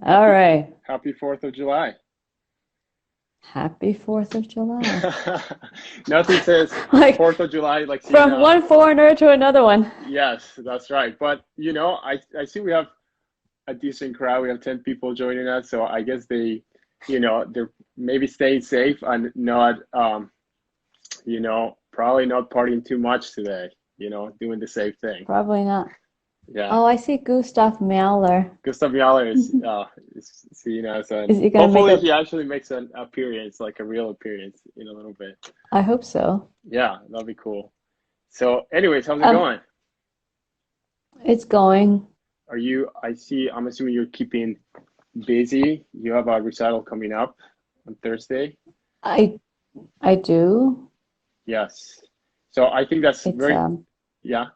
All Happy right. Happy 4th of July. Happy 4th of July. Nothing says Like 4th of July like seeing from one foreigner to another one. yes, that's right. But I see we have a decent crowd. We have 10 people joining us, so I guess they're maybe staying safe and not probably not partying too much today, doing the safe thing. Probably not. Yeah. Oh, I see Gustav Mahler. Gustav Mahler is seen as Is an he gonna make hopefully a? he actually makes an appearance, like a real appearance in a little bit. I hope so. Yeah, that'd be cool. So, anyways, how's it Um, going? it's going. I'm assuming you're keeping busy. You have a recital coming up on Thursday. I I do. Yes. So I think that's It's very, yeah.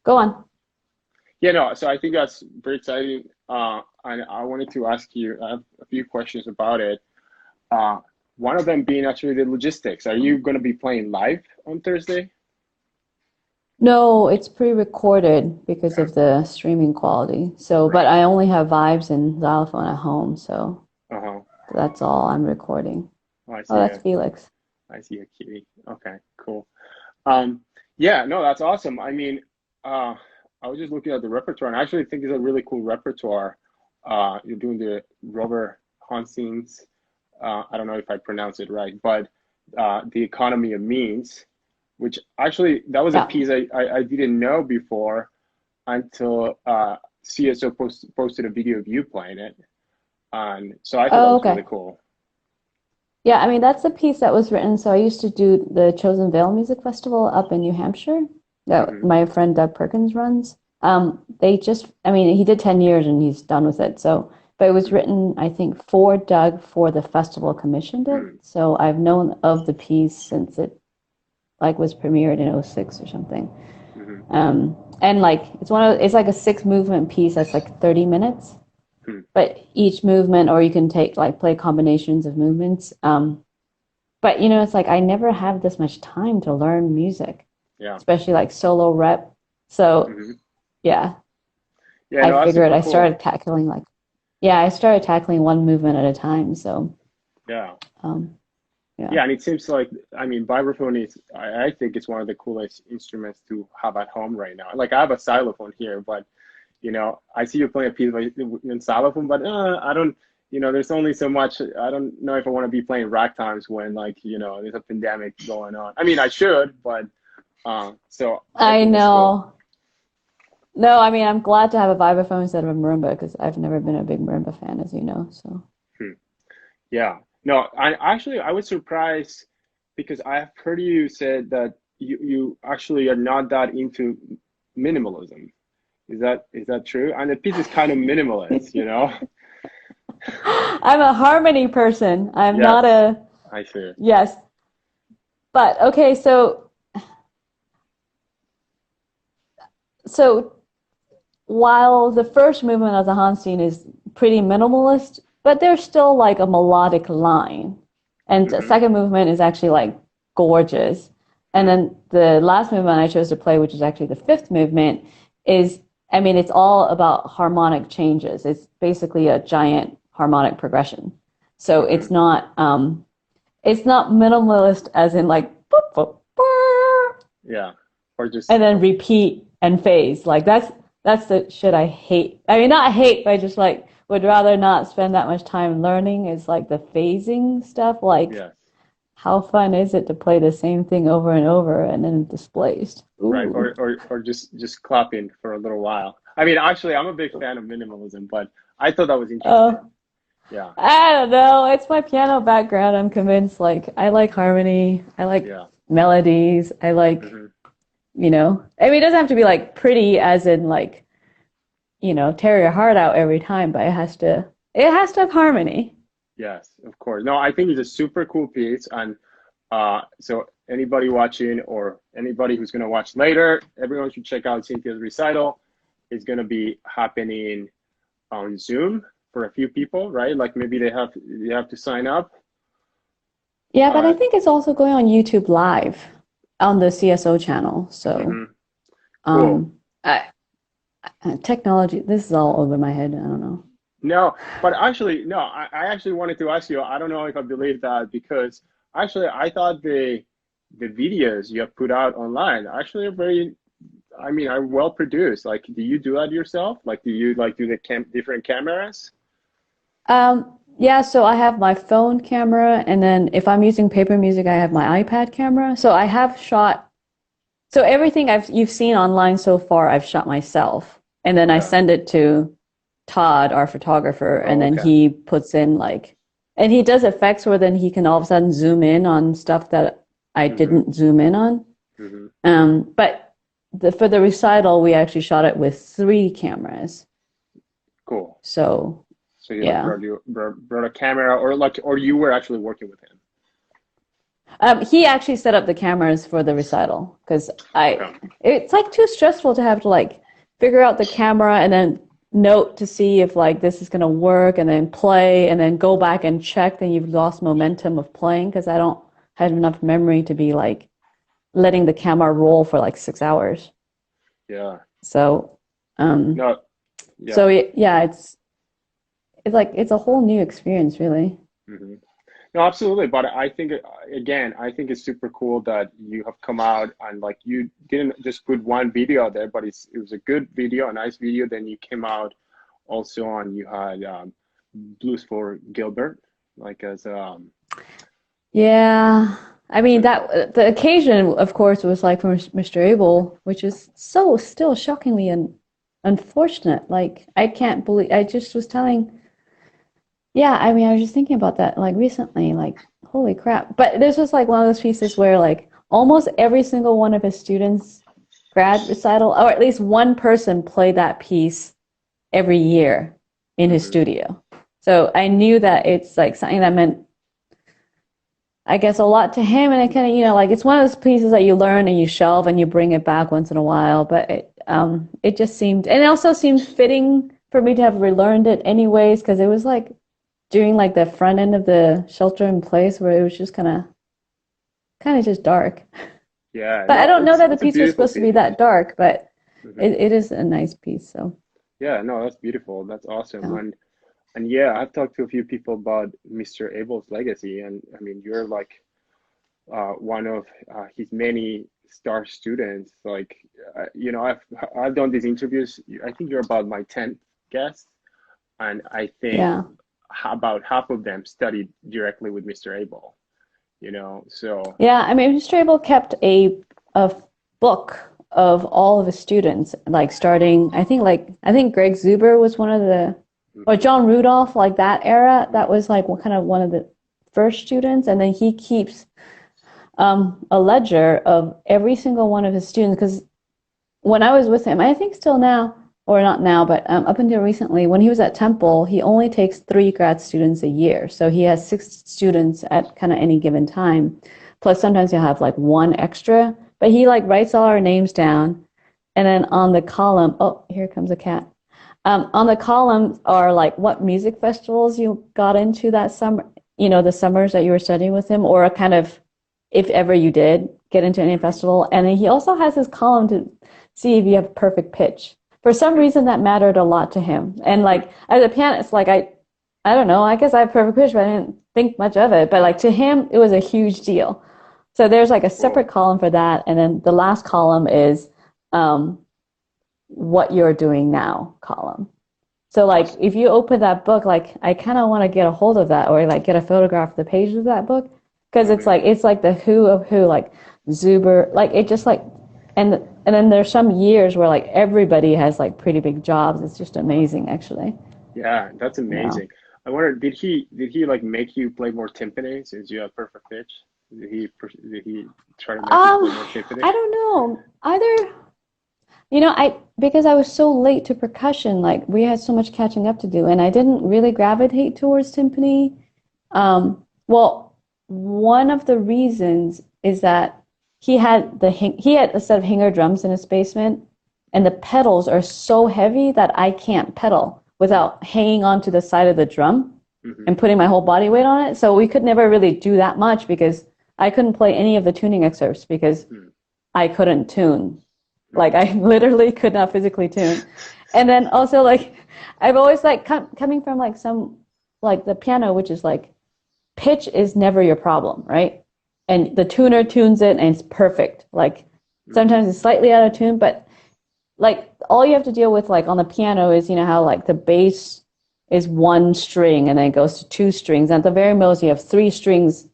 Go on. Yeah, no, so I think that's very exciting. And I wanted to ask you a few questions about it. Uh, One of them being actually the logistics. Are you going to be playing live on Thursday? No, it's pre-recorded because of the streaming quality. So, but Right. I only have vibes and xylophone at home, so Uh-huh. that's all I'm recording. Oh, I Oh, see that's a, Felix. I see a kitty. Okay, cool. Yeah, no, that's awesome. I mean, uh, I was just looking at the repertoire, and I actually think it's a really cool repertoire. You're doing the Robert Honson's, I don't know if I pronounce it right, but The Economy of Means, which actually that was a Yeah. piece I didn't know before until CSO posted a video of you playing it, and so I thought that Oh, was really okay. cool. Yeah, I mean that's the piece that was written. So I used to do the Chosen Vale Music Festival up in New Hampshire that Hmm. my friend Doug Perkins runs. They just, I mean, he did 10 years and he's done with it. So, but it was Hmm. written, I think, for Doug for the festival commissioned it. Hmm. So I've known of the piece since it like was premiered in '06 or something. Hmm. And like it's like a six movement piece that's like 30 minutes, Hmm. but each movement, or you can take like play combinations of movements. But it's like I never have this much time to learn music, Yeah. especially like solo rep. So Hmm. yeah, Yeah, I no, that's figured super I cool. started tackling like yeah, I started tackling one movement at a time. So Yeah. um, yeah. Yeah, and it seems like, I mean, vibraphone is, I think it's one of the coolest instruments to have at home right now. Like, I have a xylophone here, but, I see you playing a piece in xylophone, but I don't, there's only so much. I don't know if I want to be playing ragtimes when, like, there's a pandemic going on. I mean, I should, but, so I I think that's cool. know. No, I mean I'm glad to have a vibraphone instead of a marimba because I've never been a big marimba fan, as you know. So Hmm. Yeah. No, I was surprised because I've heard you said that you actually are not that into minimalism. Is that true? And the piece is kind of minimalist. I'm a harmony person. I'm not Yes, a I see. yes. But okay, so while the first movement of the Hanstein is pretty minimalist, but there's still like a melodic line. And the Mm-hmm. second movement is actually like gorgeous. And Hmm. then the last movement I chose to play, which is actually the fifth movement, is I mean, it's all about harmonic changes. It's basically a giant harmonic progression. So Hmm. it's not minimalist as in like boop, boop, boop, Yeah. Or just and then repeat and phase. Like that's the shit I hate. I mean, not hate, but I just like would rather not spend that much time learning. Is like the phasing stuff. Like, yes. how fun is it to play the same thing over and over and then displaced? Right. Ooh. Or just clapping for a little while. I mean, actually, I'm a big fan of minimalism, but I thought that was interesting. Oh, Yeah. I don't know. It's my piano background. I'm convinced. Like, I like harmony. I like Yeah. melodies. I like, Hmm. I mean, it doesn't have to be like pretty, as in like tear your heart out every time, but it has to have harmony. Yes, of course. No, I think it's a super cool piece, and so anybody watching or anybody who's going to watch later, everyone should check out Cynthia's recital. It's going to be happening on Zoom for a few people, right? Like maybe they have to sign up. Yeah, but I Uh, think it's also going on YouTube Live on the CSO channel. So, mhm. Cool. um, I, technology, this is all over my head. I don't know. No, but actually, no, I actually wanted to ask you, I don't know if I believe that because actually I thought the videos you have put out online actually are very, I mean, are well produced. Like, do you do that yourself? Like, do you like do the different cameras? Yeah, so I have my phone camera, and then if I'm using paper music, I have my iPad camera. So I have shot, so everything you've seen online so far, I've shot myself, and then I Okay. send it to Todd, our photographer, and Oh, then okay. he puts in like, and he does effects where then he can all of a sudden zoom in on stuff that I Mm-hmm. didn't zoom in on. Mm-hmm. But for the recital, we actually shot it with three cameras. Cool. So So he like yeah. brought a camera or like or you were actually working with him. He actually set up the cameras for the recital because Okay. it's like too stressful to have to like figure out the camera and then note to see if like this is gonna work and then play and then go back and check. Then you've lost momentum of playing because I don't have enough memory to be like letting the camera roll for like 6 hours. Yeah. So, um, No, yeah. so yeah, it's like it's a whole new experience, really. Hmm. No, absolutely. But I think again, I think it's super cool that you have come out and like you didn't just put one video out there, but it was a good video, a nice video. Then you came out also on you had Blues for Gilbert, like as Yeah. I mean so that the occasion, of course, was like for Mr. Abel, which is so still shockingly and unfortunate. Like I can't believe I just was telling. Yeah, I mean, I was just thinking about that like recently. Like, holy crap! But this was like one of those pieces where like almost every single one of his students grad recital, or at least one person played that piece every year in his hmm. studio. So I knew that it's like something that meant I guess a lot to him, and it kind of, like it's one of those pieces that you learn and you shelve and you bring it back once in a while. But it just seemed, and it also seemed fitting for me to have relearned it anyways, because it was like during like the front end of the shelter in place where it was just kind of just dark. Yeah, But I no, don't know that the it's a piece was beautiful supposed to be piece. that dark, but Hmm. it is a nice piece. So Yeah, no, that's beautiful. That's awesome. yeah. And yeah, I've talked to a few people about Mr. Abel's legacy, and I mean, you're like one of his many star students. Like, I've done these interviews. I think you're about my 10th guest, and I think Yeah. about half of them studied directly with Mr. Abel. So Yeah, I mean, Strabel kept a book of all of his students, like starting. I think Greg Zuber was one of the, or mhm, John Rudolph, like that era. That was like kind of one of the first students, and then he keeps a ledger of every single one of his students. Because when I was with him, I think still now, or not now, but up until recently, when he was at Temple, he only takes three grad students a year. So he has six students at kind of any given time. Plus, sometimes he'll have like one extra, but he like writes all our names down. And then on the column, oh, here comes a cat. On the column are like what music festivals you got into that summer, the summers that you were studying with him, or a kind of if ever you did get into any mhm, festival. And then he also has his column to see if you have perfect pitch. For some reason, that mattered a lot to him. And like as a pianist, like I don't know, I guess I have perfect pitch, but I didn't think much of it. But like to him, it was a huge deal. So there's like a separate cool. column for that, and then the last column is um, what you're doing now column. So like Awesome. if you open that book, like I kind of want to get a hold of that or like get a photograph of the pages of that book because Okay. it's like the who of who, like Zuber, like it just like and and then there's some years where like everybody has like pretty big jobs. It's just amazing actually. Yeah, that's You know. amazing. I wonder, did he like make you play more timpani since you have perfect pitch? Did he try to make you play Um, more timpani? I don't know. Either I because I was so late to percussion, like we had so much catching up to do, and I didn't really gravitate towards timpani. Well, one of the reasons is that he had a set of hanger drums in his basement, and the pedals are so heavy that I can't pedal without hanging onto the side of the drum Hmm. and putting my whole body weight on it. So we could never really do that much because I couldn't play any of the tuning excerpts because I couldn't tune. Like Hmm. I literally could not physically tune. And then also like I've always like coming from like some like the piano, which is like pitch is never your problem, right? And the tuner tunes it and it's perfect. Like Hmm. sometimes it's slightly out of tune, but like all you have to deal with like on the piano is you know how like the bass is one string and then it goes to two strings. And at the very most you have three strings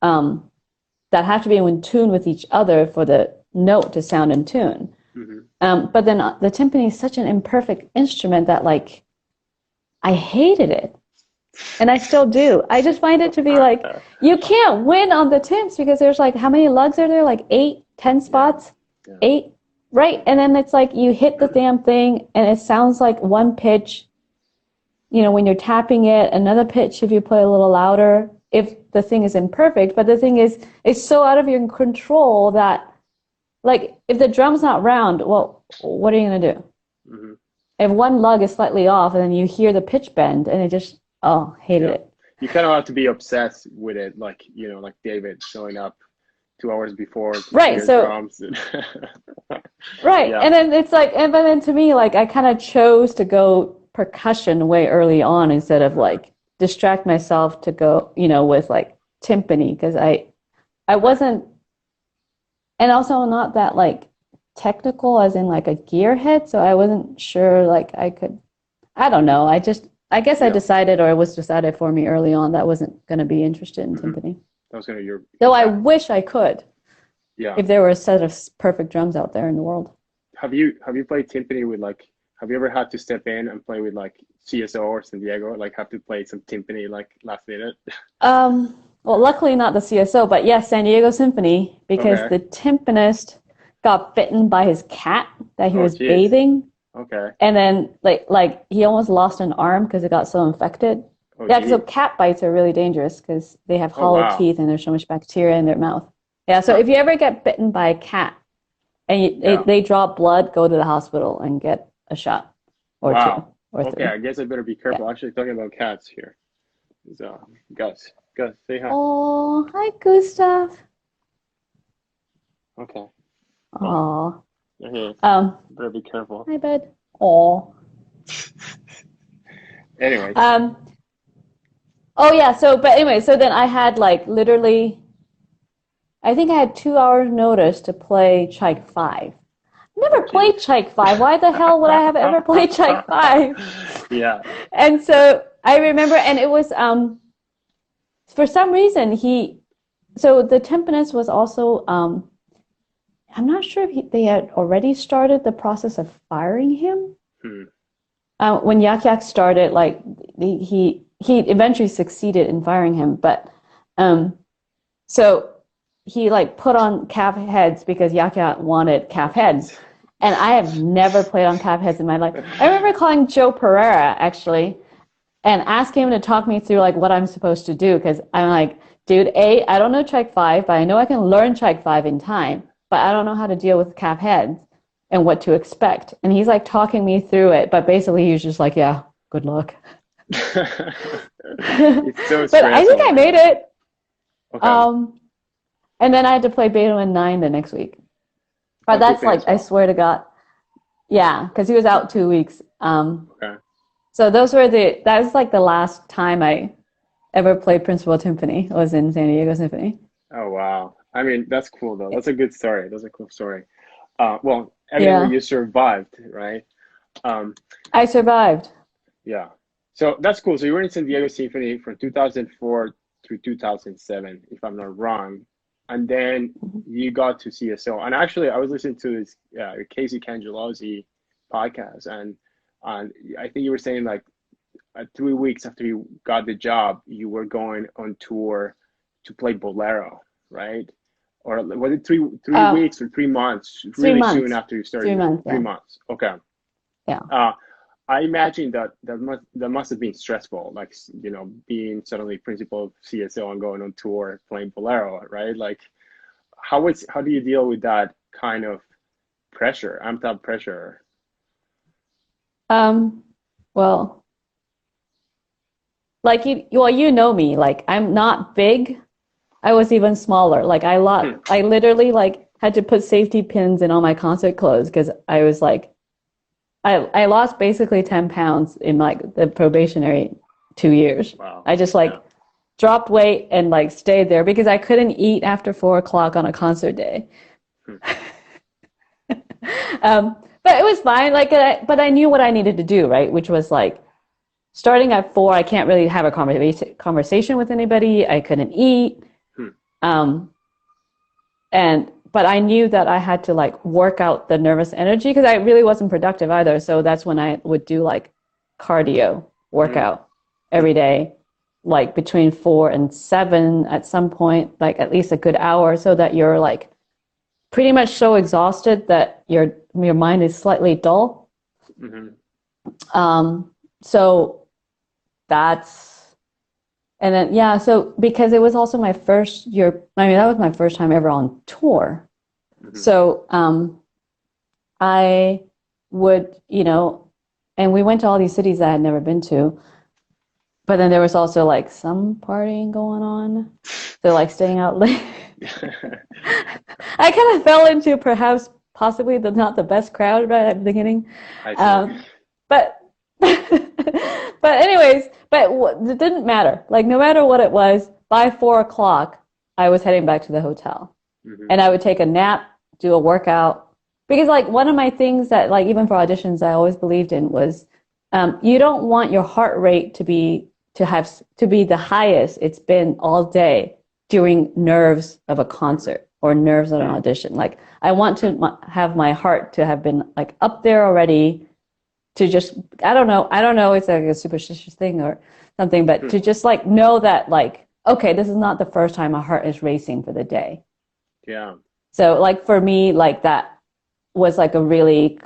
um, that have to be in tune with each other for the note to sound in tune. Hmm. But then the timpani is such an imperfect instrument that like I hated it. And I still do. I just find it to be like you can't win on the timps because there's like how many lugs are there? Like 8, 10 Yeah, spots? yeah. 8, right? And then it's like you hit the damn thing and it sounds like one pitch, you know, when you're tapping it, another pitch if you play a little louder, if the thing is imperfect. But the thing is, it's so out of your control that like if the drum's not round, well, what are you gonna do? Hmm. If one lug is slightly off and then you hear the pitch bend and it just hated Yeah. it. You kind of have to be obsessed with it, like, you know, like David showing up 2 hours before to see Right. your So drums. right. Yeah. And then it's like and but then to me, like I kind of chose to go percussion way early on instead of Uh, like distract myself to go, you know, with like timpani because I right. wasn't and also not that like technical as in like a gearhead, so I wasn't sure like I could I don't know. I guess I Yeah. decided or it was decided for me early on that I wasn't going to be interested in Hmm. timpani. That was kind of your Though I path. wish I could Yeah. if there were a set of perfect drums out there in the world. Have you played timpani with like have you ever had to step in and play with like CSO or San Diego? Like have to play some timpani like last minute? Well, luckily not the CSO, but yes, San Diego Symphony, because Okay. the timpanist got bitten by his cat that he Oh, was jeez. bathing, Okay. and then like he almost lost an arm because it got so infected. Oh, Yeah, because geez. cat bites are really dangerous because they have Oh, hollow wow. teeth and there's so much bacteria in their mouth. Yeah, so Huh. if you ever get bitten by a cat and Yeah. they draw blood, go to the hospital and get a shot or two Wow. or Okay, three. I guess I better be Yeah. careful. Actually, talking about cats here. So, Gus. Gus, say hi. Oh, hi, Gustav. Okay. Well, Oh, okay. um, Better be careful. hi, bud. Oh, Anyways. um, oh yeah. So, but anyway, so then I had like literally, I think I had 2 hours notice to play Chike 5. Oh, Never geez. played Chike 5. Why the hell would I have ever played Chike 5? Yeah. And so I remember, and it was for some reason so the timpanist was also I'm not sure if they had already started the process of firing him. Hmm. When Yak Yak started, like he eventually succeeded in firing him, but um, so he like put on calf heads because Yak Yak wanted Oh, calf heads, jeez. and I have never played on calf heads in my life. I remember calling Joe Pereira actually and asking him to talk me through like what I'm supposed to do because I'm like, dude, I don't know Trike 5, but I know I can learn Trike 5 in time, but I don't know how to deal with calf heads and what to expect. And he's like talking me through it, but basically he was just like, yeah, good luck. It's so But I think I stressful. made Yeah. it. Okay. Um, and then I had to play Beethoven 9 the next week. But Oh, that's timpani like, as I well. swear to God. Yeah, because he was out 2 weeks. Okay. So that was like the last time I ever played Principal Timpani was in San Diego Symphony. Oh, wow. I mean, that's cool though. That's a good story. That's a cool story. Well, evidently Yeah, you survived, right? Um, I survived. yeah. So that's cool. So you were in San Diego Symphony from 2004 through 2007, if I'm not wrong. And then you got to CSO. And actually, I was listening to this Casey Cangelozzi podcast, and I think you were saying like 3 weeks after you got the job, you were going on tour to play Bolero, right? Or was it three Um, weeks or 3 months? three Really soon months. after you started Three your months, three yeah. months. Okay. Yeah. Uh, I imagine that must have been stressful, like being suddenly principal of CSO and going on tour playing Bolero, right? Like, how do you deal with that kind of pressure, amped up pressure? Um, well, like you know me, like I'm not big. I was even smaller. Like Hmm. I literally like had to put safety pins in all my concert clothes because I was like I lost basically 10 pounds in like the probationary 2 years. Wow. I just like Yeah. dropped weight and like stayed there because I couldn't eat after 4 o'clock on a concert day. Hmm. But it was fine. Like, but I knew what I needed to do, right? Which was like starting at 4, I can't really have a conversation with anybody. I couldn't eat. Hmm. Um, but I knew that I had to like work out the nervous energy because I really wasn't productive either. So that's when I would do like cardio Hmm. workout every day, like between 4 and 7 at some point, like at least a good hour, so that you're like pretty much so exhausted that your mind is slightly dull. Hmm. So that's and then yeah, so because it was also my first year, I mean that was my first time ever on tour. Hmm. So I would, and we went to all these cities that I had never been to, but then there was also like some partying going on. So like staying out late. I kind of fell into perhaps possibly not the best crowd right at the beginning. I see. But but anyways, it didn't matter. Like no matter what it was, by 4 o'clock, I was heading back to the hotel, Hmm. and I would take a nap, do a workout, because like one of my things that like even for auditions I always believed in was you don't want your heart rate to be the highest it's been all day during nerves of a concert or nerves of an audition. Like I want to have my heart to have been like up there already to just I don't know it's like a superstitious thing or something, but Hmm. to just like know that like okay, this is not the first time my heart is racing for the day. Yeah. So like for me like that was like a really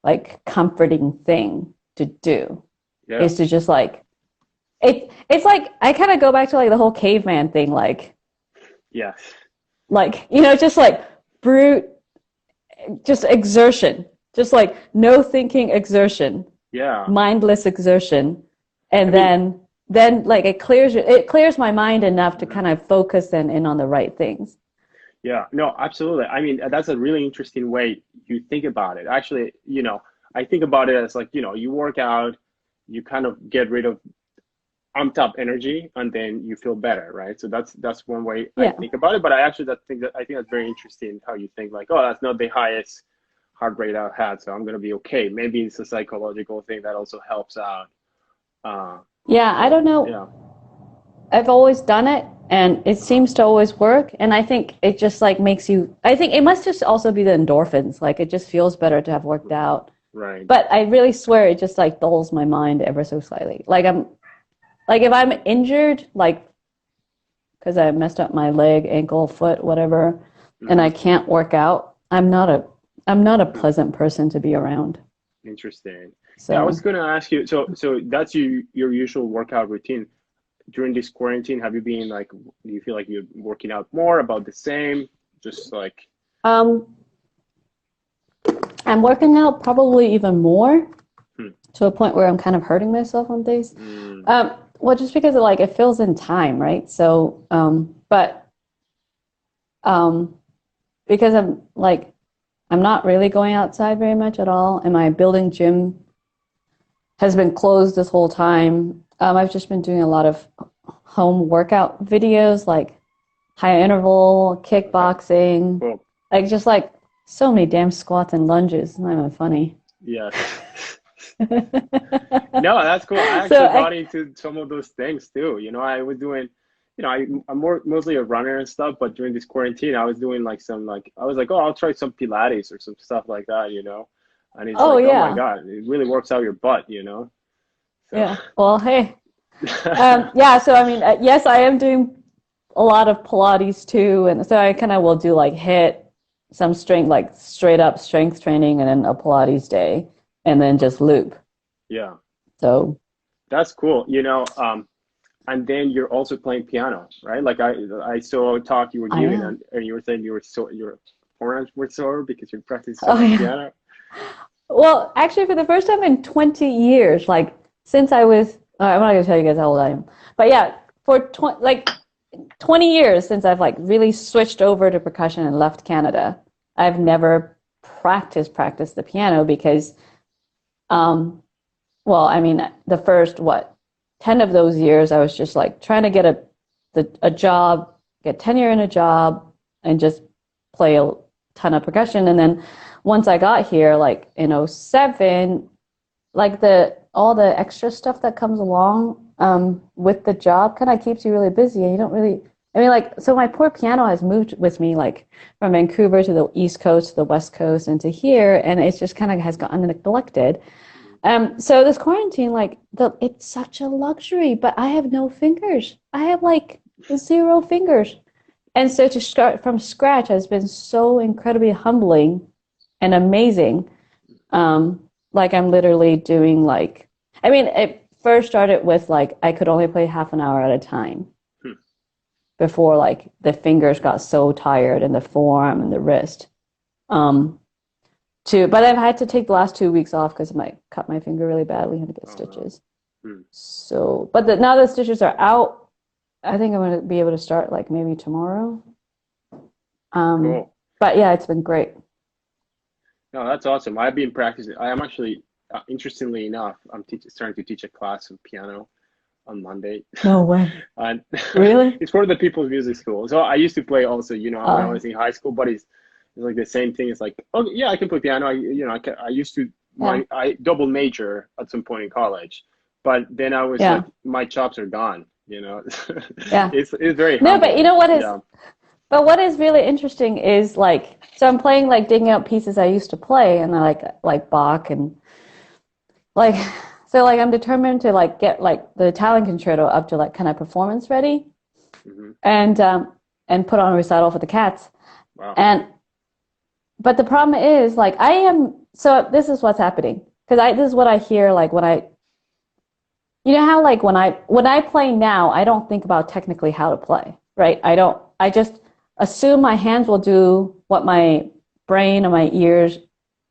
like comforting thing to do, Yeah. is to just like it's like I kind of go back to like the whole caveman thing, Yes. just like brute, just exertion, just like no thinking exertion, Yeah. mindless exertion, I and mean, then like it clears my mind enough to mhm. kind of focus and in on the right things. Yeah. No, absolutely. I mean, that's a really interesting way you think about it. Actually, I think about it as like, you work out, you kind of get rid of amped up energy, and then you feel better, right? So that's one way I Yeah. think about it. But I think that's very interesting how you think like, oh, that's not the highest heart rate I've had, so I'm gonna be okay. Maybe it's a psychological thing that also helps out. Uh, Yeah, I so don't know. yeah. I've always done it and it Uh-huh. seems to always work. And I think it just like I think it must just also be the endorphins. Like it just feels better to have worked out. Right. But I really swear it just like dulls my mind ever so slightly. Like if I'm injured, like because I messed up my leg, ankle, foot, whatever, and I Hmm. can't work out, I'm not a pleasant person to be around. Interesting. Yeah, I was So gonna ask you. So that's your usual workout routine during this quarantine. Have you been like? Do you feel like you're working out more, about the same? Just like. um, I'm working out probably even more Hmm. to a point where I'm kind of hurting myself on days. Mm. Well, just because like it fills in time, right? So, but um, because I'm not really going outside very much at all, and my building gym has been closed this whole time. I've just been doing a lot of home workout videos, like high interval, Okay. kickboxing, Cool. like just like so many damn squats and lunges. It's not even funny. Yes. No, that's cool. I So actually got into some of those things too. I was doing, I'm mostly a runner and stuff, but during this quarantine, I was doing like I was like, oh, I'll try some Pilates or some stuff like that. And it's oh like, oh my yeah, God, it really works out your butt. So, yeah. Well, hey, yeah. So I mean, yes, I am doing a lot of Pilates too, and so I kind of will do like hit some strength, like straight up strength training, and then a Pilates day, and then just loop. yeah, So, that's cool. And then you're also playing piano, right? Like I saw a talk you were I giving, am. and you were saying your forearms were sore because you practiced so Oh much yeah. piano. Well, actually, for the first time in 20 years, like since I was, I'm not gonna tell you guys how old I am, but yeah, for 20 years since I've like really switched over to percussion and left Canada, I've never practiced the piano because Um, well, I mean, the first, 10 of those years, I was just like trying to get a job, get tenure in a job, and just play a ton of percussion. And then once I got here, like in '07, like all the extra stuff that comes along with the job kind of keeps you really busy, and you don't really. I mean, like, so my poor piano has moved with me, like, from Vancouver to the East Coast to the West Coast and to here, and it's just kind of has gotten neglected. So this quarantine, like, it's such a luxury, but I have no fingers. I have like zero fingers. And so to start from scratch has been so incredibly humbling and amazing. Like I'm literally doing like, I mean, it first started with like I could only play half an hour at a time Hmm. before like the fingers got so tired and the forearm and the wrist. Um, but I've had to take the last 2 weeks off because I cut my finger really badly, had to get Oh no. stitches. Hmm. So, but now the stitches are out. I think I'm going to be able to start like maybe tomorrow. Um, Cool. but yeah, it's been great. No, that's awesome. I've been practicing. I am actually, interestingly enough, I'm starting to teach a class of piano on Monday. No way. And Really? it's for the People's Music School. So I used to play also, when I Uh, was in high school, but it's like the same thing. It's like, oh yeah, I can play piano. I used to yeah, I double major at some point in college, but then I was like, yeah, my chops are gone. yeah. It's very No, but you humbling. know what is, Yeah. but what is really interesting is like, so I'm playing like digging out pieces I used to play, and I like Bach and like, so like I'm determined to like get like the Italian concerto up to like kind of performance ready, Hmm. and put on a recital for the cats. Wow. And but the problem is like I am so this is what's happening because I this is what I hear like when I you know how like when I play now I don't think about technically how to play, right? I just assume my hands will do what my brain and my ears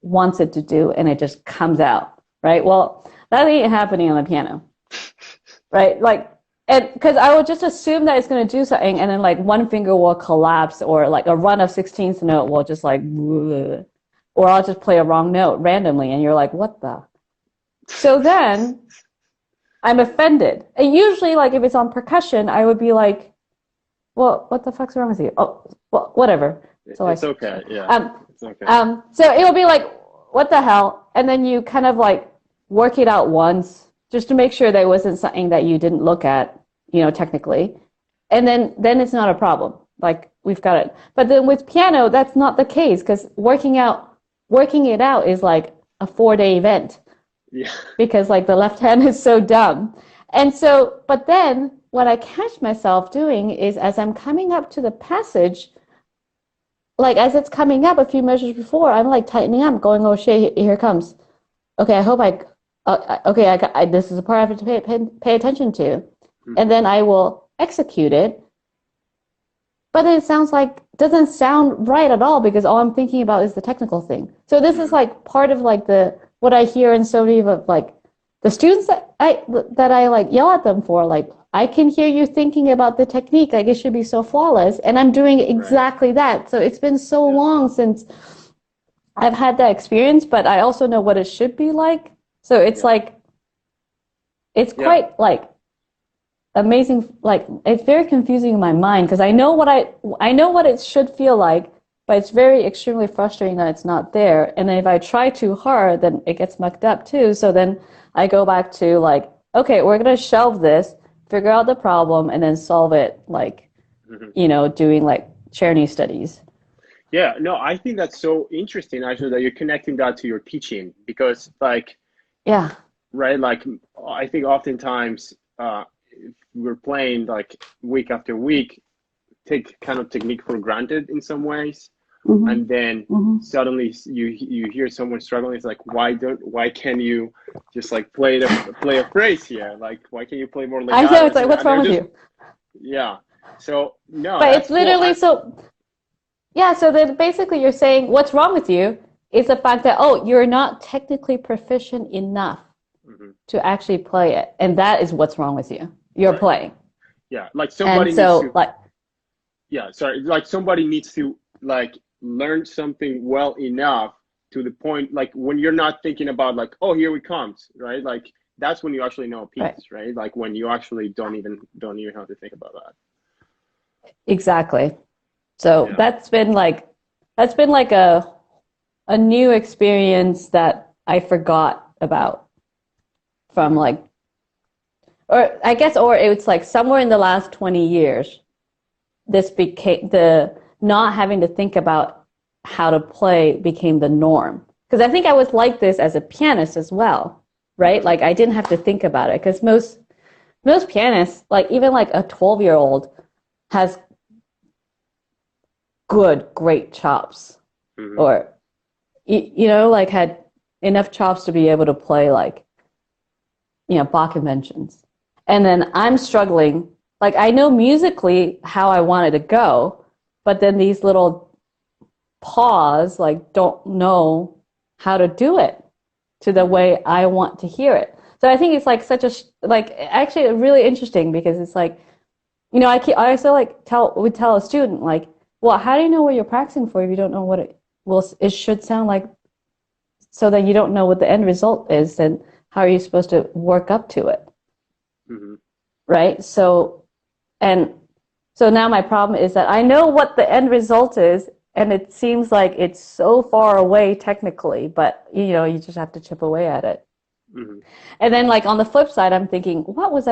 wants it to do, and it just comes out, right? Well, that ain't happening on the piano, right? Like, and because I would just assume that it's going to do something, and then like one finger will collapse, or like a run of 16th note will just like, or I'll just play a wrong note randomly, and you're like, what the? So then I'm offended. And usually, like if it's on percussion, I would be like, well, what the fuck's wrong with you? Oh, well, whatever. So I It's say. okay. Yeah. It's okay. So it'll be like, what the hell? And then you kind of like work it out once just to make sure there wasn't something that you didn't look at, technically. And then it's not a problem. Like we've got it. But then with piano, that's not the case because working it out is like a 4-day event Yeah. because like the left hand is so dumb. And so, but then what I catch myself doing is as I'm coming up to the passage, like as it's coming up a few measures before, I'm like tightening up, going, oh shit, here it comes. Okay, I hope okay, this is a part I have to pay attention to. And Hmm. then I will execute it. But it doesn't sound right at all because all I'm thinking about is the technical thing. So this is Hmm. like part of like what I hear in so many of like the students that I like yell at them for, like, I can hear you thinking about the technique, like it should be so flawless, and I'm doing Right. exactly that. So it's been so Yeah. long since I've had that experience, but I also know what it should be like. So it's Yeah. like it's Yeah. quite like amazing, like it's very confusing in my mind because I know what it should feel like, but it's very extremely frustrating that it's not there. And then if I try too hard, then it gets mucked up too. So then I go back to like, okay, we're gonna shelve this, figure out the problem, and then solve it like, Hmm. doing like Cherny studies. Yeah. No, I think that's so interesting actually that you're connecting that to your teaching because like, Yeah. right, like I think oftentimes if we're playing like week after week, take kind of technique for granted in some ways, Hmm. and then Hmm. suddenly you hear someone struggling. It's like why can't you just like play a phrase here? Like why can't you play more I legato know or it's like, something? what's And wrong they're with just you? yeah. So no, But that's it's cool. literally so. Yeah, so then basically you're saying what's wrong with you is the fact that, oh, you're not technically proficient enough Mhm. to actually play it. And that is what's wrong with you. You're Right. playing. Yeah. Like And somebody needs so to like yeah, sorry. Like somebody needs to like learn something well enough to the point, like when you're not thinking about like, oh, here it comes, right? Like that's when you actually know a Right. piece, right? Like when you actually don't even have to think about that. Exactly. So Yeah. that's been like a new experience that I forgot about from Hmm. like, or I guess, or it's like somewhere in the last 20 years, this became the not having to think about how to play became the norm. Because I think I was like this as a pianist as well, right? Hmm. Like I didn't have to think about it because most pianists, like even like a 12-year-old has great chops Hmm. or, you know, like had enough chops to be able to play like, you know, Bach inventions. And then I'm struggling. Like I know musically how I want it to go, but then these little paws like don't know how to do it to the Hmm. way I want to hear it. So I think it's like such a like actually really interesting because it's like, you know, I also like would tell a student like, well, how do you know what you're practicing for if you don't know what it should sound like, so that you don't know what the end result is, then how are you supposed to work up to it? Hmm. Right? And so now my problem is that I know what the end result is, and it seems like it's so far away technically, but you know, you just have to chip away at it. Hmm. And then like on the flip side, I'm thinking, what was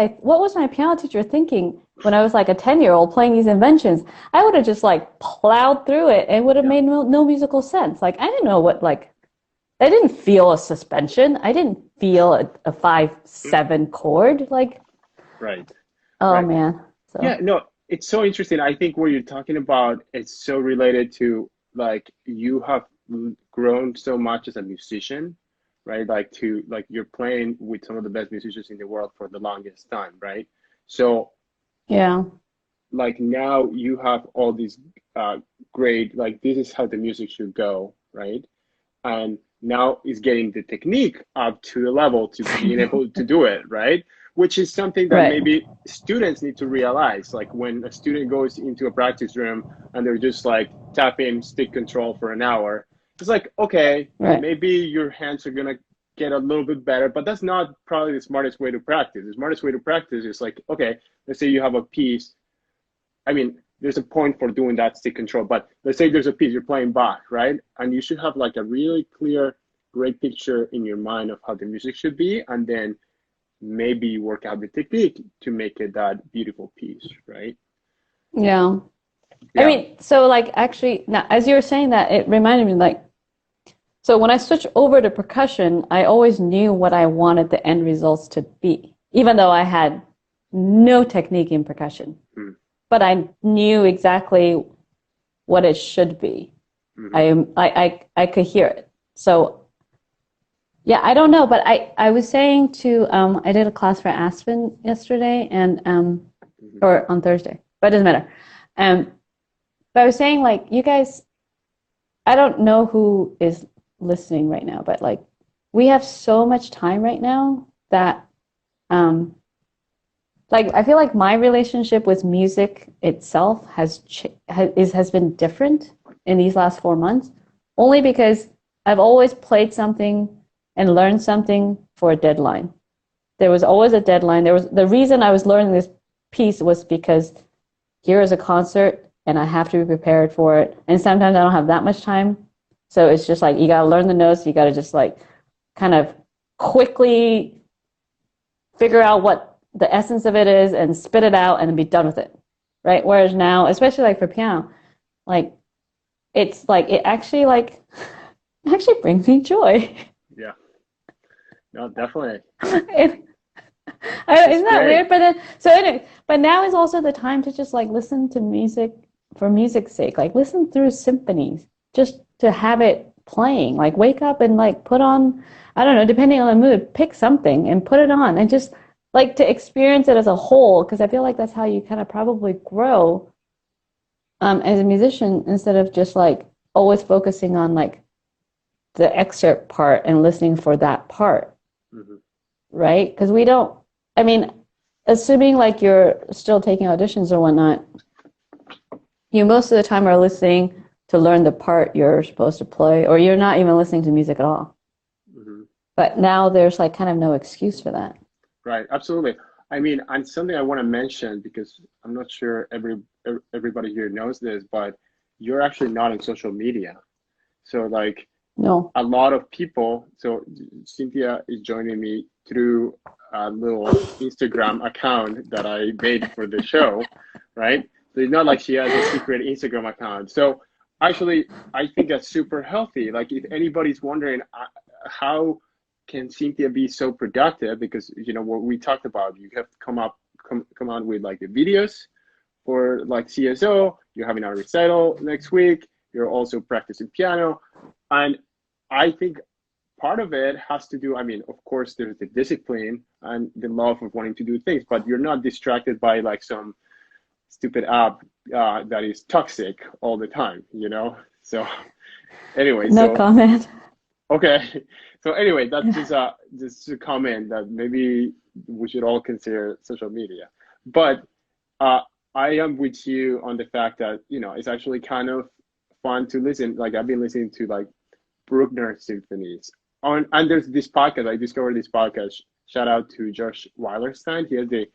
my piano teacher thinking when I was like a 10-year-old playing these inventions? I would have just like plowed through it and would have Yeah. made no musical sense. Like I didn't know what like I didn't feel a suspension. I didn't feel a 5/7 chord. Like, Right. oh Right. man. Yeah, So no, it's so interesting. I think what you're talking about is so related to like you have grown so much as a musician, right? Like to like you're playing with some of the best musicians in the world for the longest time, right? So yeah. like now you have all these uh great like this is how the music should go, right? And now is getting the technique up to the level to being able to do it, right? Which is something that Right. maybe students need to realize. Like when a student goes into a practice room and they're just like tapping stick control for an hour, it's like, okay, Right. maybe your hands are gonna get a little bit better, but that's not probably the smartest way to practice. The smartest way to practice is like, okay, let's say you have a piece. I mean, there's a point for doing that stick control, but let's say there's a piece you're playing Bach, right? And you should have like a really clear, great picture in your mind of how the music should be, and then maybe you work out the technique to make it that beautiful piece, right? Yeah. I Yeah. mean, so like actually, now as you were saying that, it reminded me like, so when I switched over to percussion, I always knew what I wanted the end results to be, even though I had no technique in percussion. Mm-hmm. But I knew exactly what it should be. Mm-hmm. I could hear it. So yeah, I don't know, but I was saying to I did a class for Aspen yesterday and Mm-hmm. or on Thursday, but it doesn't matter. Um, but I was saying like you guys, I don't know who is listening right now, but like we have so much time right now that um like I feel like my relationship with music itself has been different in these last 4 months, only because I've always played something and learned something for a deadline. There was always a deadline. There was the reason I was learning this piece was because here is a concert and I have to be prepared for it. And sometimes I don't have that much time. So it's just like you got to learn the notes. You got to just like kind of quickly figure out what the essence of it is and spit it out and then be done with it. Right. Whereas now, especially like for piano, like it's like it actually like actually brings me joy. Yeah. No, definitely. It, It's isn't that great. weird? But then, so anyway, but now is also the time to just like listen to music for music's sake. Like listen through symphonies just to have it playing. Like wake up and like put on, I don't know, depending on the mood, pick something and put it on and just like to experience it as a whole. Because I feel like that's how you kind of probably grow as a musician instead of just like always focusing on like the excerpt part and listening for that part, Mm-hmm. right? Because we don't, I mean, assuming like you're still taking auditions or whatnot, you most of the time are listening. to learn the part you're supposed to play, or you're not even listening to music at all. Hmm. But now there's like kind of no excuse for that. Right, absolutely. I mean, and something I want to mention because I'm not sure everybody here knows this, but you're actually not on social media. So like No. a lot of people, so Cynthia is joining me through a little Instagram account that I made for the show, right? So it's not like she has a secret Instagram account. So actually, I think that's super healthy. Like if anybody's wondering how can Cynthia be so productive, because you know what we talked about, you have to come out with like the videos for like CSO, you're having a recital next week, you're also practicing piano. And I think part of it has to do, I mean, of course, there's the discipline and the love of wanting to do things, but you're not distracted by like some stupid app that is toxic all the time, you know? So anyway, No so comment. okay. So anyway, that's just a comment that maybe we should all consider social media. But uh, I am with you on the fact that, you know, it's actually kind of fun to listen. Like I've been listening to like Bruckner symphonies. And there's this podcast. I discovered this podcast. Shout out to Josh Weilerstein. He has the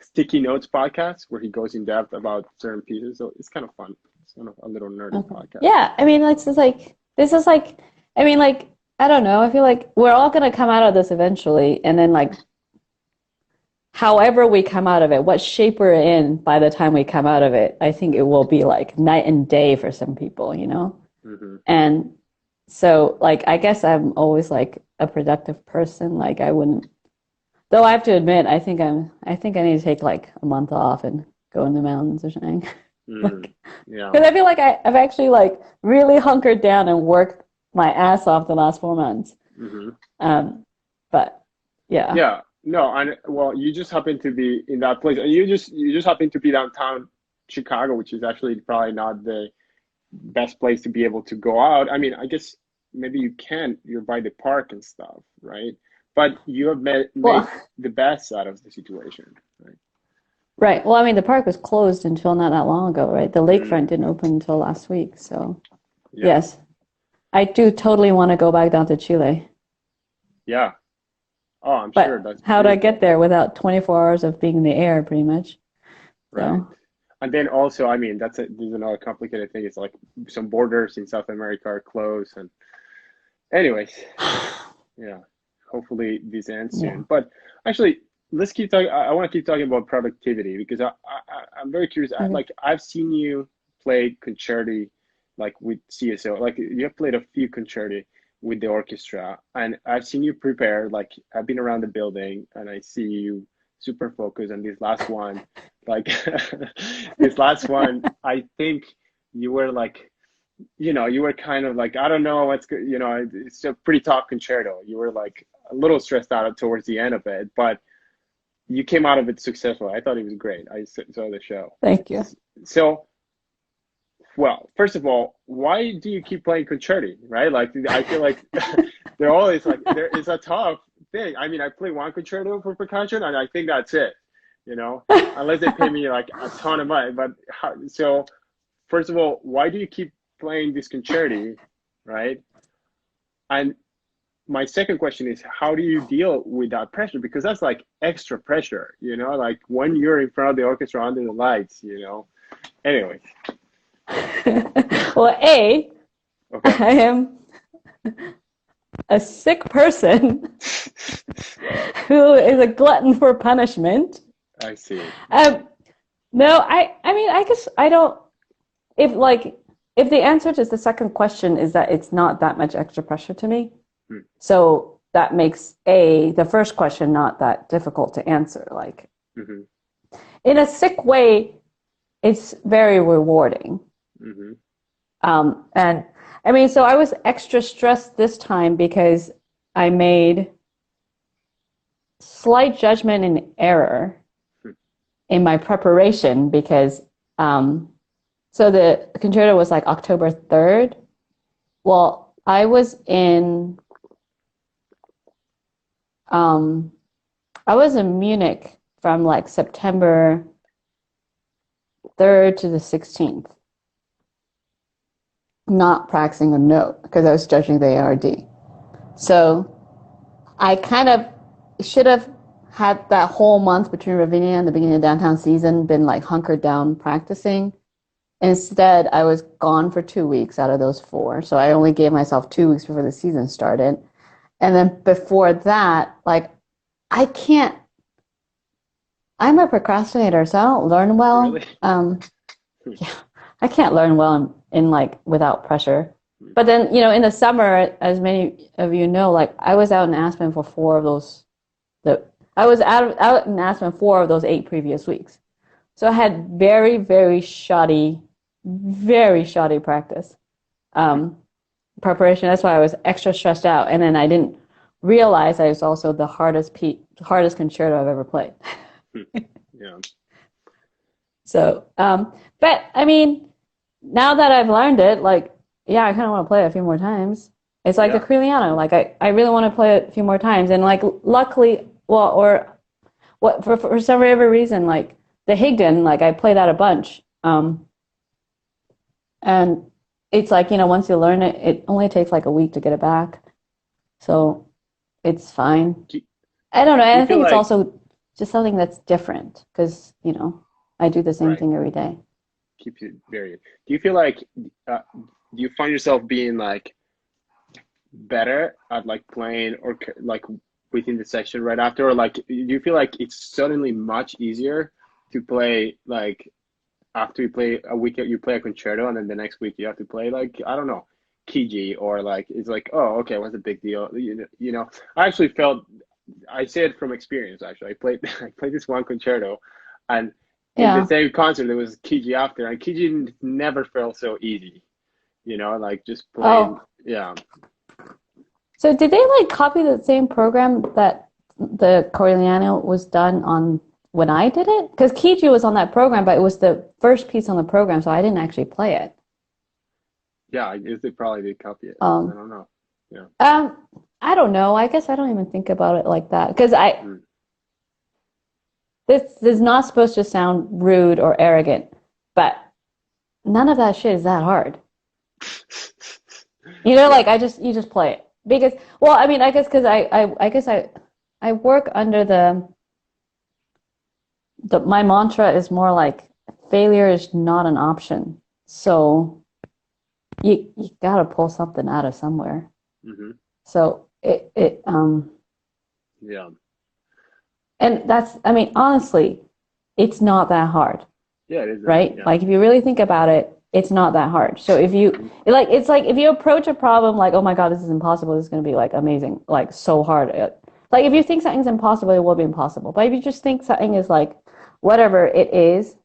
Sticky Notes podcast where he goes in depth about certain pieces. So it's kind of fun. It's kind of a little nerdy Okay. podcast. Yeah, I mean, it's just like this is like, I mean, like I don't know. I feel like we're all gonna come out of this eventually, and then like however we come out of it, what shape we're in by the time we come out of it, I think it will be like night and day for some people, you know? Hmm. And so like I guess I'm always like a productive person. Like I wouldn't, though I have to admit, I think I need to take like a month off and go in the mountains or something. Mm, Like, yeah. because I feel like I've actually like really hunkered down and worked my ass off the last 4 months. Hmm. Um, but yeah. Yeah. No, and well, you just happen to be in that place. And you just happen to be downtown Chicago, which is actually probably not the best place to be able to go out. I mean, I guess maybe you can, you're by the park and stuff, right? But you have made Well, the best out of the situation, right? right. Well, I mean, the park was closed until not that long ago, right? The lakefront Mm, didn't open until last week. So, yeah, yes, I do totally want to go back down to Chile. yeah. Oh, I'm sure But that's how would I get beautiful, there without 24 hours of being in the air, pretty much? right? So, And then also, I mean, there's another complicated thing. It's like some borders in South America are closed, and anyways, yeah. Hopefully this ends yeah. soon. But actually, let's keep talking. I want to keep talking about productivity because I'm very curious. Okay. Like I've seen you play concerti, like with CSO. Like you have played a few concerti with the orchestra, and I've seen you prepare. Like I've been around the building, and I see you super focused. And this last one, like this last one, I think you were like, you know, you were kind of like, I don't know what's good, you know, it's a pretty tough concerto. You were like a little stressed out towards the end of it, but you came out of it successful. I thought it was great. I saw the show. Thank you. So, well, first of all, why do you keep playing concerti, right? Like, I feel like they're always like, there is a tough thing. I mean, I play one concerto for percussion, and I think that's it, you know, unless they pay me like a ton of money. But so, first of all, why do you keep playing this concerti, right? And my second question is, how do you deal with that pressure? Because that's like extra pressure, you know, like when you're in front of the orchestra under the lights, you know. Anyway, Well, A, okay. I am a sick person who is a glutton for punishment. I see. Um, no, I mean, I guess I don't, if like, if the answer to the second question is that it's not that much extra pressure to me, Hmm. so that makes the first question not that difficult to answer. Like, Mm-hmm. in a sick way, it's very rewarding. Mm-hmm. And I mean, so I was extra stressed this time because I made slight judgment and error Hmm. in my preparation because so the concerto was like October 3rd. Well, um I was in Munich from like September 3rd to the 16th. not practicing a note because I was judging the ARD. So I kind of should have had that whole month between Ravinia and the beginning of downtown season been like hunkered down practicing. Instead, I was gone for 2 weeks out of those 4. So I only gave myself 2 weeks before the season started. And then before that, like, I can't, I'm a procrastinator, so I don't learn well. Really? Yeah, I can't learn well in like without pressure. But then, in the summer, as many of you know, like I was out in Aspen for 4 of those, I was out in Aspen 4 of those 8 previous weeks. So I had very shoddy practice preparation. That's why I was extra stressed out. And then I didn't realize I was also the hardest concerto I've ever played. Yeah. So, but I mean, now that I've learned it, like, yeah, I kind of want to play it a few more times. It's like the Yeah. Criliano. Like, I really want to play it a few more times. And like, luckily, well, or what for some whatever reason, like the Higdon, like I play that a bunch. And it's like, once you learn it, it only takes like a week to get it back. So it's fine. Do, I don't know. do you I feel think it's like, also just something that's different because, I do the same right, thing every day. keeps it varied. Do you feel like, do you find yourself being like better at like playing or like within the section right after, or like do you feel like it's suddenly much easier to play like after you play a week, you play a concerto, and then the next week you have to play like I don't know, Kiji, or like it's like oh okay, what's the big deal? I actually felt I say it from experience. Actually, I played I played this one concerto, and in the Yeah. same concert there was Kiji after, and Kiji never felt so easy. Like just playing. Oh, Yeah, so did they like copy the same program that the Corigliano was done on when I did it? Because Kiji was on that program, but it was the first piece on the program, so I didn't actually play it. yeah. I guess they probably did copy it. I Um, don't know. Yeah. um, I don't know. I guess I don't even think about it like that because Mm. this is not supposed to sound rude or arrogant, but none of that shit is that hard. Like Yeah. you just play it because, well, I mean, I guess because I guess I work under my mantra is more like failure is not an option. So you gotta pull something out of somewhere. Hmm. So it Yeah. and that's I mean honestly, it's not that hard, Yeah. It is. right? Yeah. Like if you really think about it, it's not that hard. So if you Hmm. it's like if you approach a problem like, oh my God, this is impossible, this is gonna be like amazing, like so hard. Like if you think something's impossible, it will be impossible. But if you just think something is like whatever it is,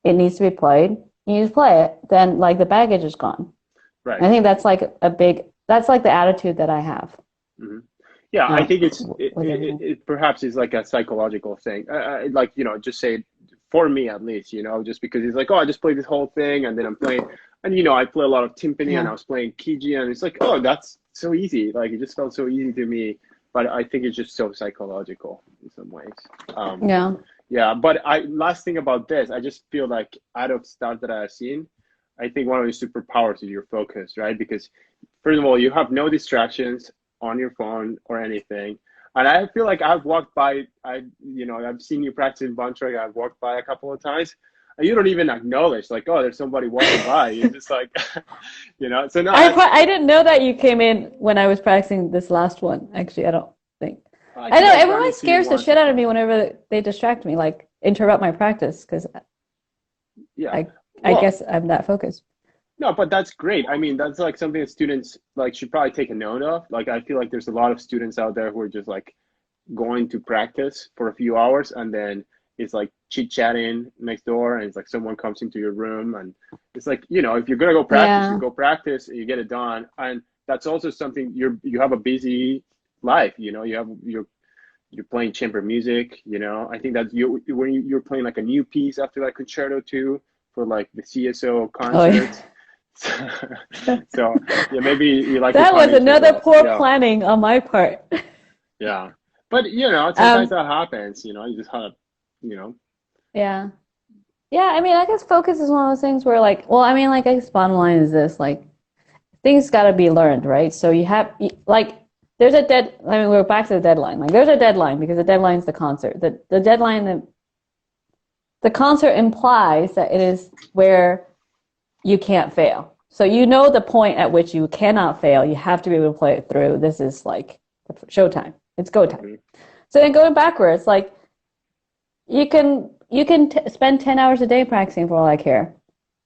it needs to be played, you just play it, then like the baggage is gone. Right. I think that's like that's like the attitude that I have Hmm. Yeah. I um, think with everything. it perhaps is like a psychological thing. Like just say for me at least, just because it's like oh I just played this whole thing and then I'm playing and I play a lot of timpani and Yeah. I was playing Kiji and it's like oh that's so easy. Like it just felt so easy to me. But I think it's just so psychological in some ways. Um, Yeah. Yeah, but last thing about this, I just feel like out of stuff that I've seen, I think one of the superpowers is your focus, right? Because first of all, you have no distractions on your phone or anything. And I feel like I've walked by, I've seen you practice in Bontrack, I've walked by a couple of times, and you don't even acknowledge, like, oh, there's somebody walking by. You're just like, so no, I didn't know that you came in when I was practicing this last one. Actually, I don't think. I I think know I've run everyone into you scares the once or shit out of me twice. whenever they distract me, like interrupt my practice, because Yeah. I I Well, guess I'm that focused. no, but that's great. I mean, that's like something that students like should probably take a note of. Like, I feel like there's a lot of students out there who are just like going to practice for a few hours and then it's like chit chatting next door and it's like someone comes into your room and it's like, if you're gonna go practice, you Yeah. go practice and you get it done. And that's also something you have a busy life, you're playing chamber music, I think that when you're playing like a new piece after that concerto too for like the CSO Oh, yeah. concerts. So yeah, maybe you like to That was punish another yourself. poor Yeah, planning on my part. yeah. But sometimes Um, that happens. You just have, you know, yeah. Yeah, I mean, I guess focus is one of those things where like, well, I mean, like, I guess bottom line is this, like, things got to be learned, right? So you have like there's a dead. I mean, we're back to the deadline. Like there's a deadline because the deadline's the concert. The deadline, the concert implies that it is where you can't fail. So you know the point at which you cannot fail. You have to be able to play it through. This is like showtime. It's go time. Mm-hmm. So then going backwards, like you can spend 10 hours a day practicing for all I care.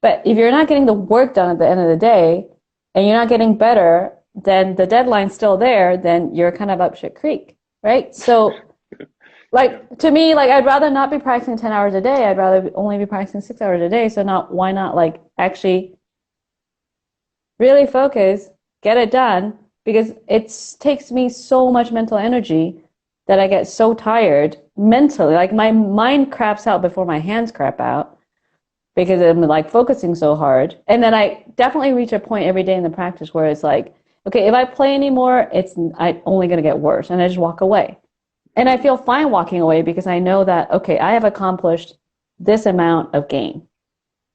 But if you're not getting the work done at the end of the day and you're not getting better, then the deadline's still there, then you're kind of up shit creek, right? So like to me, like I'd rather not be practicing 10 hours a day. I'd rather only be practicing 6 hours a day. So not why not like actually really focus, get it done, because it takes me so much mental energy that I get so tired mentally. Like my mind craps out before my hands crap out because I'm like focusing so hard. And then I definitely reach a point every day in the practice where it's like, okay, if I play anymore, it's only going to get worse. And I just walk away. And I feel fine walking away because I know that, okay, I have accomplished this amount of gain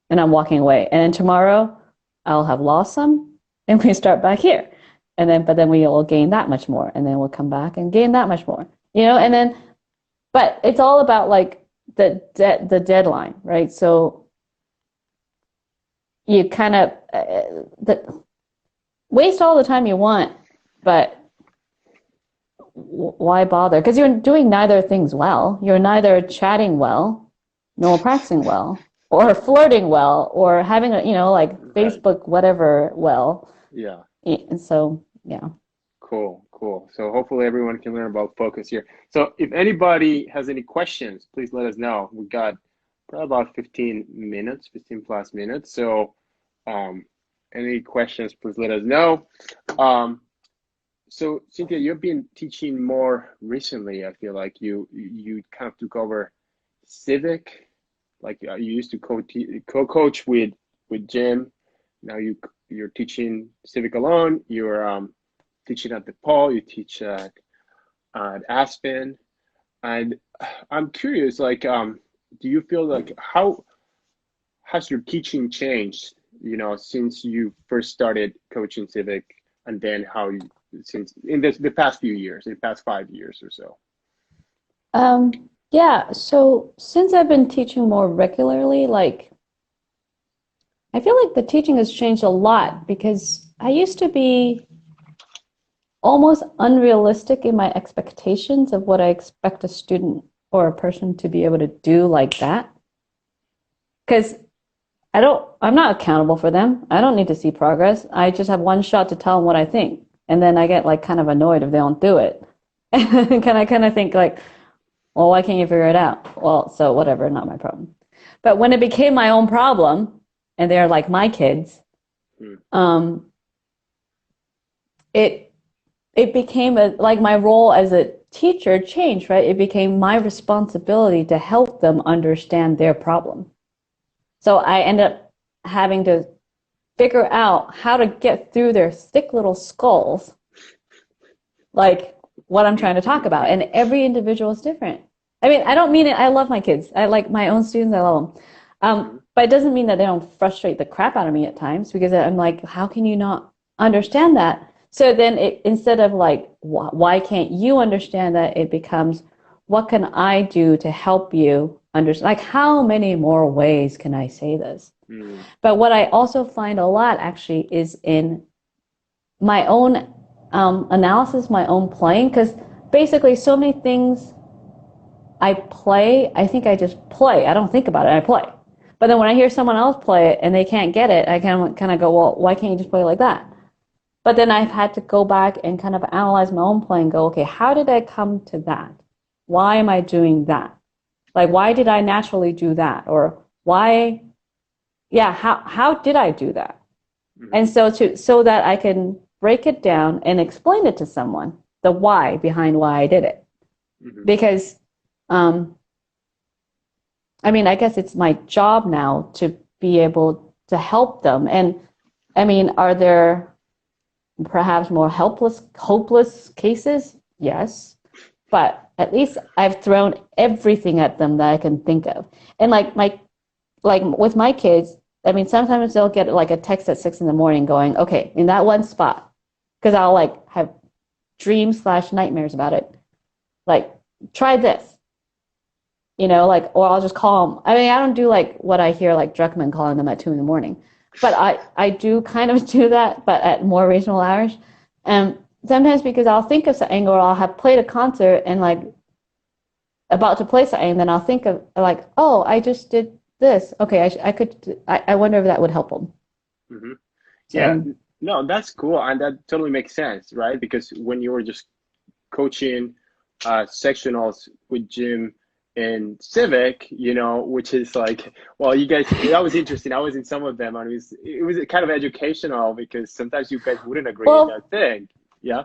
and I'm walking away. And then tomorrow I'll have lost some and we start back here. And then, but then we will gain that much more. And then we'll come back and gain that much more, and then, but it's all about like the deadline, right? So you kind of waste all the time you want, but why bother? Because you're doing neither things well. You're neither chatting well, nor practicing well, or flirting well, or having a, like Facebook, whatever, well. Yeah. And so, yeah. Cool. So hopefully everyone can learn about focus here. So if anybody has any questions, please let us know. We got probably about 15 plus minutes. So any questions, please let us know. So Cynthia, you've been teaching more recently. I feel like you kind of took over civic, like you used to co-coach with Jim. Now you're teaching civic alone. You're teaching at DePaul. You teach at Aspen, and I'm curious, like, do you feel like how has your teaching changed? Since you first started coaching civic, and then how you since in the past few years, in the past 5 years or so. Yeah. So since I've been teaching more regularly, like I feel like the teaching has changed a lot because I used to be almost unrealistic in my expectations of what I expect a student or a person to be able to do like that. Because I'm not accountable for them. I don't need to see progress. I just have one shot to tell them what I think. And then I get like kind of annoyed if they don't do it. And I kind of think like, well, why can't you figure it out? Well, so whatever, not my problem. But when it became my own problem, and they're like my kids, it became like my role as a teacher changed, right? It became my responsibility to help them understand their problem. So I ended up having to figure out how to get through their thick little skulls, like what I'm trying to talk about. And every individual is different. I mean, I don't mean it. I love my kids. I like my own students. I love them. But it doesn't mean that they don't frustrate the crap out of me at times because I'm like, how can you not understand that? So then instead of like, why can't you understand that, it becomes, what can I do to help you understand? Like, how many more ways can I say this? But what I also find a lot actually is in my own analysis, my own playing, because basically so many things I play, I think I just play. I don't think about it, I play. But then when I hear someone else play it and they can't get it, I kind of go, well, why can't you just play like that? But then I've had to go back and kind of analyze my own play and go, okay, how did I come to that? Why am I doing that? Like, why did I naturally do that? Or why, how did I do that? And so that I can break it down and explain it to someone, the why behind why I did it. Because, I mean, I guess it's my job now to be able to help them. And I mean, are there perhaps more hopeless cases? Yes. But at least I've thrown everything at them that I can think of. And like with my kids, I mean, sometimes they'll get like a text at 6 in the morning going, okay, in that one spot, because I'll like have dreams/nightmares about it. Like, try this, like, or I'll just call them. I mean, I don't do like what I hear like Druckmann calling them at 2 in the morning, but I do kind of do that, but at more reasonable hours. And sometimes because I'll think of something, or I'll have played a concert and like about to play something, then I'll think of like, oh, I just did this. Okay, I could. I wonder if that would help them. Hmm. Yeah, So, no, that's cool, and that totally makes sense, right? Because when you were just coaching sectionals with Jim in Civic, which is like, well, you guys, that was interesting. I was in some of them, and it was kind of educational because sometimes you guys wouldn't agree in well, that thing. Yeah.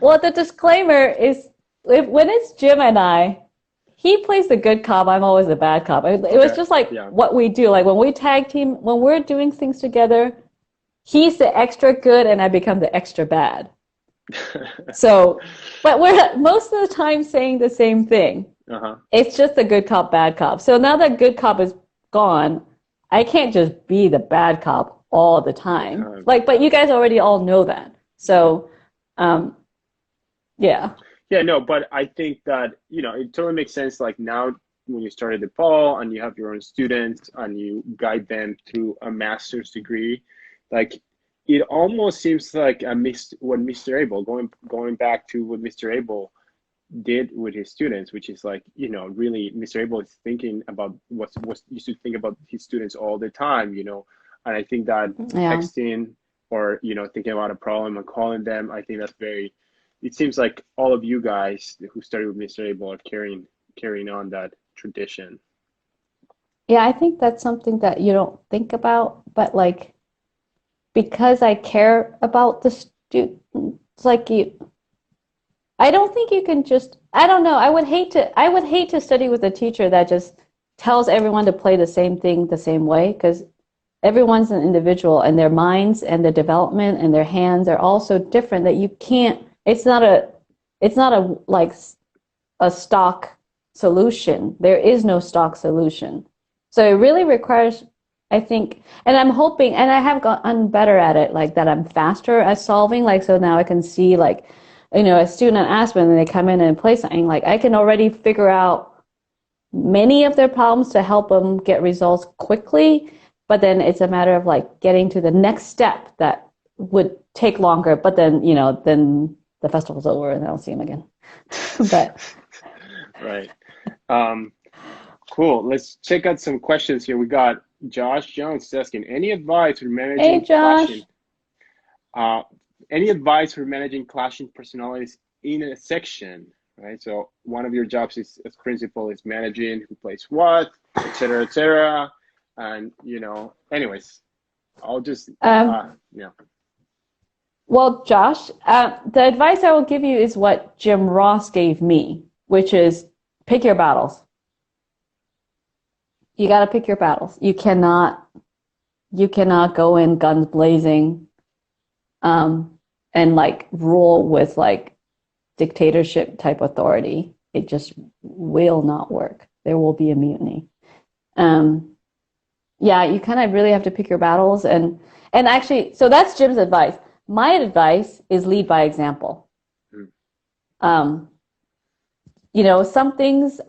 well, the disclaimer is when it's Jim and I, he plays the good cop. I'm always the bad cop. It was Okay. just like Yeah. what we do. Like when we tag team, when we're doing things together, he's the extra good and I become the extra bad. So, but we're most of the time saying the same thing. Uh-huh. It's just the good cop, bad cop. So now that good cop is gone, I can't just be the bad cop all the All the time. time. Like, but you guys already all know that. So, um, yeah. Yeah, no, but I think that, it totally makes sense. Like now, when you started the Paul and you have your own students and you guide them through a master's degree, like it almost seems like what Mr. Abel, going back to what Mr. Abel did with his students, which is like, really Mr. Abel is thinking about what used to think about his students all the time, and I think that Yeah. texting or, thinking about a problem and calling them, I think that's very, it seems like all of you guys who started with Mr. Abel are carrying on that tradition. Yeah, I think that's something that you don't think about, but like because I care about the students, like I don't think you can just, I don't know. I would hate to study with a teacher that just tells everyone to play the same thing the same way because everyone's an individual and their minds and their development and their hands are all so different that you can't, it's not a like a stock solution. There is no stock solution. So it really requires, I think, and I'm hoping, and I have gotten better at it, like that I'm faster at solving. Like, so now I can see, like, a student asks me and they come in and play something, like, I can already figure out many of their problems to help them get results quickly. But then it's a matter of like getting to the next step that would take longer. But then, then the festival's over and I don't see them again. But Right. Um, cool. Let's check out some questions here. We got Josh Jones asking, hey, Josh. uh, any advice for managing clashing personalities in a section, right? So one of your jobs is as principal is managing who plays what, et cetera, et cetera. And, anyways, I'll just, yeah. Well, Josh, the advice I will give you is what Jim Ross gave me, which is pick your battles. You got to pick your battles. You cannot go in guns blazing, and like rule with like dictatorship type authority. It just will not work. There will be a mutiny. Um, yeah, you kind of really have to pick your battles, and actually, so that's Jim's advice. My advice is lead by example. Mm. Um, some things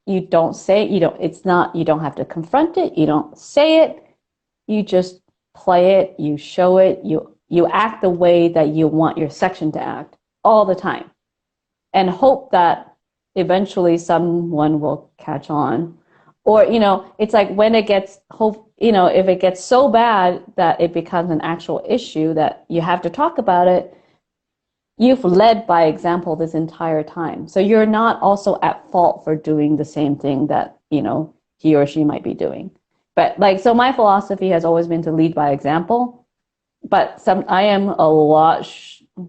you don't say, you don't have to confront it, you don't say it, you just play it, you show it, you act the way that you want your section to act all the time and hope that eventually someone will catch on. Or, it's like when it gets, if it gets so bad that it becomes an actual issue that you have to talk about it, you've led by example this entire time. So you're not also at fault for doing the same thing that, he or she might be doing. But like, so my philosophy has always been to lead by example, but I am a lot,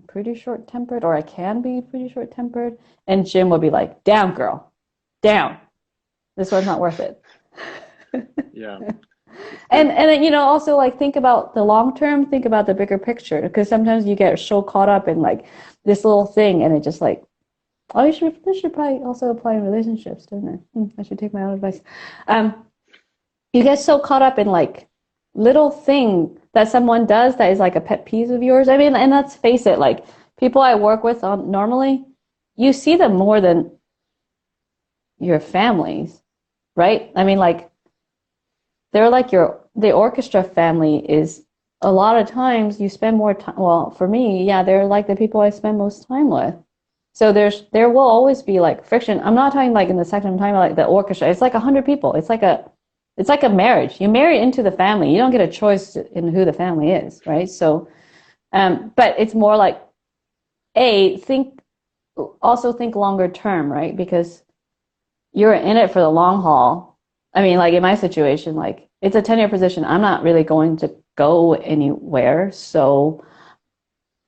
pretty short-tempered, or I can be pretty short-tempered. And Jim would be like, down, girl, down. This one's not worth it. Yeah. And also like think about the long term, think about the bigger picture, because sometimes you get so caught up in like this little thing and it just like, oh, this should probably also apply in relationships, doesn't it? I should take my own advice. You get so caught up in like little thing that someone does that is like a pet peeve of yours. I mean, and let's face it, like people I work with normally, you see them more than your families, right? I mean, like they're like the orchestra family is a lot of times you spend more time. Well, for me, yeah, they're like the people I spend most time with. So there will always be like friction. I'm not talking like in the section. I'm talking about like the orchestra. It's like 100 people. It's like a marriage. You marry into the family. You don't get a choice in who the family is, right? So, but it's more like also think longer term, right? Because you're in it for the long haul. I mean, like in my situation, like it's a tenure position. I'm not really going to go anywhere. So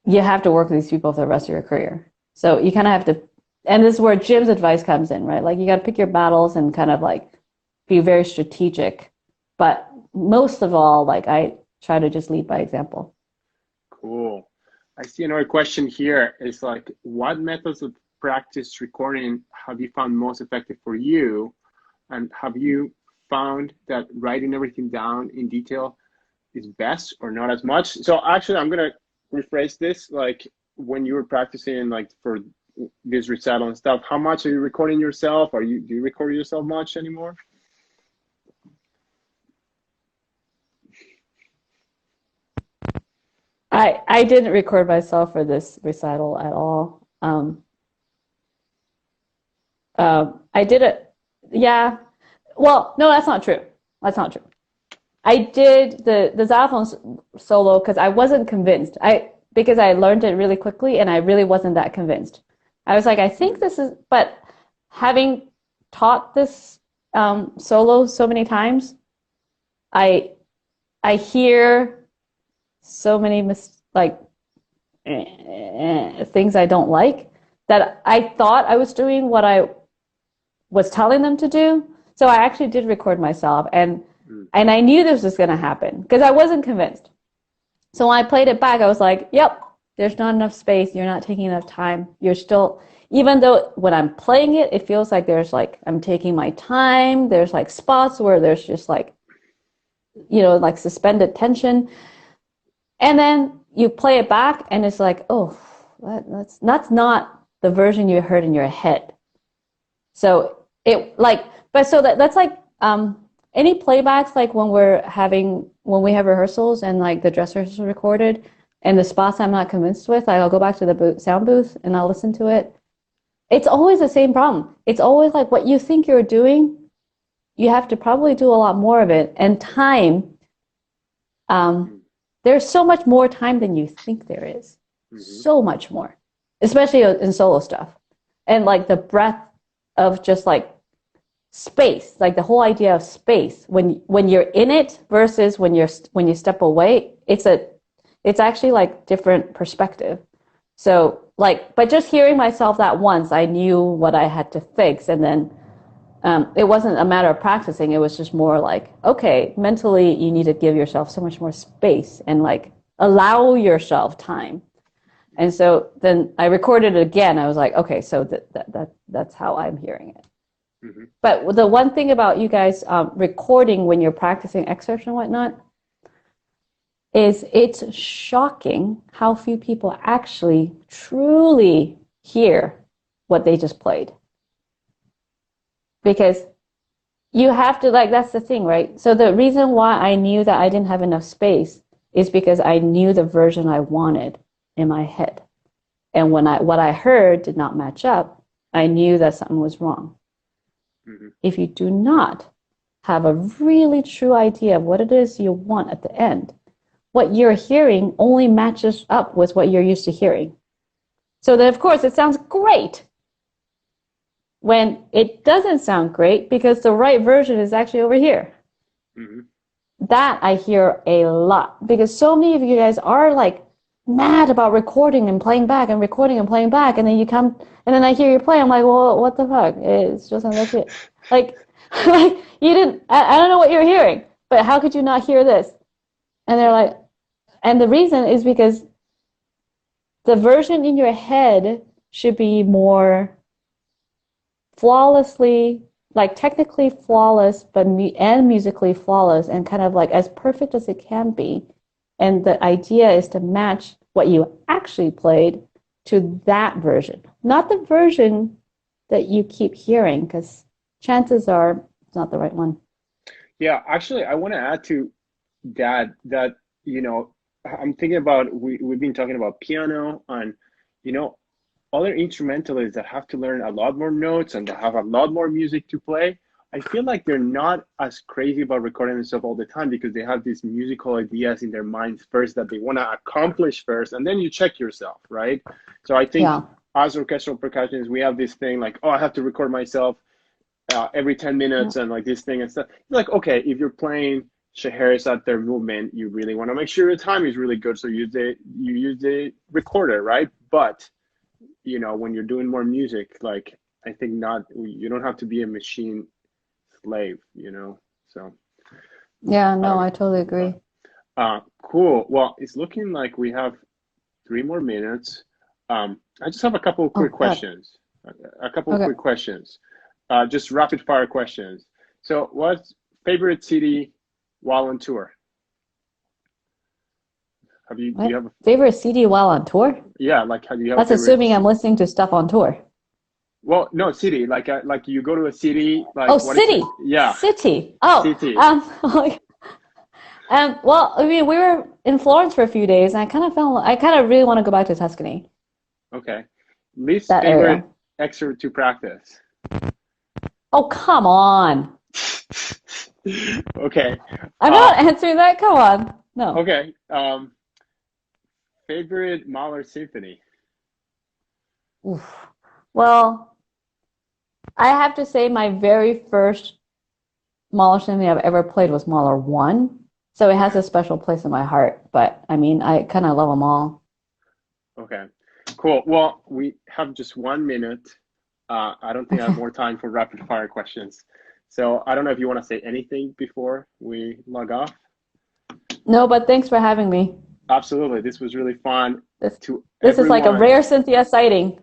you have to work with these people for the rest of your career. So you kind of have to, and this is where Jim's advice comes in, right? Like you got to pick your battles and kind of like be very strategic. But most of all, like I try to just lead by example. Cool. I see another question here. It's like, what methods of practice recording have you found most effective for you? And have you found that writing everything down in detail is best or not as much? So actually, I'm gonna rephrase this. Like when you were practicing, like for this recital and stuff, how much are you recording yourself? Do you record yourself much anymore? I didn't record myself for this recital at all. I did it. Yeah. Well, no, that's not true. That's not true. I did the xylophone solo because I wasn't convinced. Because I learned it really quickly and I really wasn't that convinced. I was like, I think this is, but having taught this solo so many times, I I hear so many things I don't like that I thought I was doing what I was telling them to do. So I actually did record myself, and I knew this was going to happen because I wasn't convinced. So when I played it back, I was like, "Yep, there's not enough space. You're not taking enough time. You're still." Even though when I'm playing it, it feels like there's like I'm taking my time. There's like spots where there's just like, like suspended tension. And then you play it back and it's like, oh, that's not the version you heard in your head. So that's like any playbacks, like when we have rehearsals and like the dress rehearsal recorded and the spots I'm not convinced with, like I'll go back to the sound booth and I'll listen to it. It's always the same problem. It's always like what you think you're doing, you have to probably do a lot more of it. And time, there's so much more time than you think there is. Mm-hmm. So much more, especially in solo stuff. And like the breadth of just like space, like the whole idea of space when you're in it versus when you step away, it's actually like different perspective. So like, but just hearing myself that once, I knew what I had to fix, and then it wasn't a matter of practicing. It was just more like, okay, mentally you need to give yourself so much more space and like allow yourself time. And so then I recorded it again. I was like, okay, so that's how I'm hearing it. Mm-hmm. But the one thing about you guys recording when you're practicing excerpts and whatnot is it's shocking how few people actually truly hear what they just played. Because you have to, like, that's the thing, right? So the reason why I knew that I didn't have enough space is because I knew the version I wanted in my head. And when what I heard did not match up, I knew that something was wrong. Mm-hmm. If you do not have a really true idea of what it is you want at the end, what you're hearing only matches up with what you're used to hearing. So then, of course, it sounds great when it doesn't sound great because the right version is actually over here. Mm-hmm. That I hear a lot because so many of you guys are like mad about recording and playing back and recording and playing back, and then you come and then I hear you play. I'm like, well, what the fuck? It's just like it. Like you didn't. I don't know what you're hearing, but how could you not hear this? And they're like, and the reason is because the version in your head should be more flawlessly like technically flawless, but and musically flawless, and kind of like as perfect as it can be. And the idea is to match what you actually played to that version, not the version that you keep hearing, because chances are it's not the right one. Yeah, actually, I want to add to that, you know, I'm thinking about we've been talking about piano and, you know, other instrumentalists that have to learn a lot more notes and that have a lot more music to play. I feel like they're not as crazy about recording themselves all the time because they have these musical ideas in their minds first that they want to accomplish first, and then you check yourself, right? So I think Yeah. as orchestral percussionists, we have this thing like, oh, I have to record myself every 10 Yeah. minutes and like this thing and stuff. Like, okay, if you're playing Scheherazade their movement, you really want to make sure the time is really good. So you use the recorder, right? But you know, when you're doing more music, like I think not, you don't have to be a machine slave, you know? So Yeah, I no, don't I totally know. agree. Cool. Well, it's looking like we have 3 more minutes. I just have a couple of Oh quick God. questions. A couple of Okay. quick questions. Just rapid fire questions. So, what's favorite city while on tour? Do you What? have Favorite CD while on tour? yeah, like, do you have a That's favorite? assuming I'm listening to stuff on tour. Well, no, city. Like you go to a city. Oh, Like, what is it? city. Yeah, City. Oh, city. well, I mean, we were in Florence for a few days, and I kind of really want to go back to Tuscany, Okay. Least that area. favorite excerpt to practice. Oh, come on. Okay. I'm Uh, not answering that. Come on. No. okay. Favorite Mahler symphony. Oof. Well, I have to say my very first Mahler symphony I've ever played was Mahler 1. So it has Okay. a special place in my heart. But I mean, I kind of love them all. Okay. Cool. Well, we have just 1 minute. I don't think I have more time for rapid fire questions. So I don't know if you want to say anything before we log off. No, but thanks for having me. Absolutely. This was really fun. This To this is like a everyone, rare Cynthia sighting.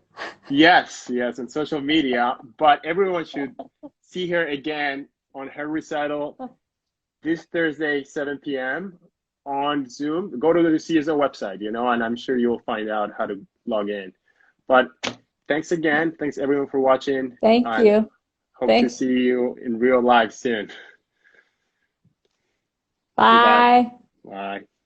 yes, yes, on social media, but everyone should see her again on her recital this Thursday, 7 p.m. on Zoom. Go to the CSO website, you know, and I'm sure you'll find out how to log in. But thanks again. Thanks everyone for watching, Thank and you. hope to Thanks. see you in real life soon. Goodbye. Bye. Bye.